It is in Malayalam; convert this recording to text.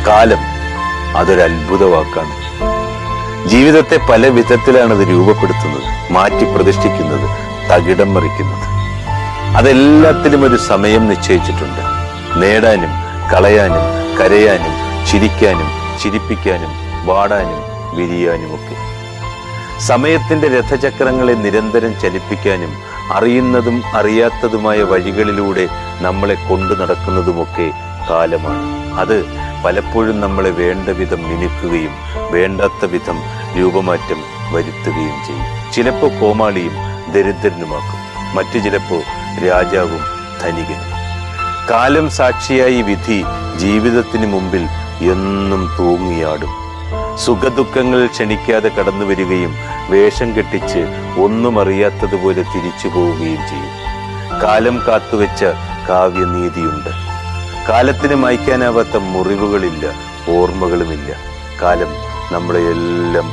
കാലം അതൊരു അത്ഭുത വാക്കാണ്. ജീവിതത്തെ പല വിധത്തിലാണ് അത് രൂപപ്പെടുത്തുന്നത്, മാറ്റി പ്രതിഷ്ഠിക്കുന്നത്, തകിടം മറിക്കുന്നത്. അതെല്ലാത്തിലും ഒരു സമയം നിശ്ചയിച്ചിട്ടുണ്ട്. നേടാനും കളയാനും കരയാനും ചിരിക്കാനും ചിരിപ്പിക്കാനും വാടാനും വിരിയാനുമൊക്കെ. സമയത്തിന്റെ രഥചക്രങ്ങളെ നിരന്തരം ചലിപ്പിക്കാനും അറിയുന്നതും അറിയാത്തതുമായ വഴികളിലൂടെ നമ്മളെ കൊണ്ടു നടക്കുന്നതുമൊക്കെ കാലമാണ്. അത് പലപ്പോഴും നമ്മളെ വേണ്ട വിധം മിനുക്കുകയും വേണ്ടാത്ത വിധം രൂപമാറ്റം വരുത്തുകയും ചെയ്യും. ചിലപ്പോൾ കോമാളിയും ദരിദ്രനുമാക്കും, മറ്റു ചിലപ്പോൾ രാജാവും ധനികനും. കാലം സാക്ഷിയായി വിധി ജീവിതത്തിന് മുമ്പിൽ എന്നും തൂങ്ങിയാടും. സുഖദുഃഖങ്ങൾ ക്ഷണിക്കാതെ കടന്നു വരികയും വേഷം കെട്ടിച്ച് ഒന്നും അറിയാത്തതുപോലെ തിരിച്ചു പോവുകയും ചെയ്യും. കാലം കാത്തുവെച്ച കാവ്യനീതിയുണ്ട്. കാലത്തിന് മായ്ക്കാനാവാത്ത മുറിവുകളില്ല, ഓർമ്മകളുമില്ല. കാലം നമ്മളെ എല്ലാം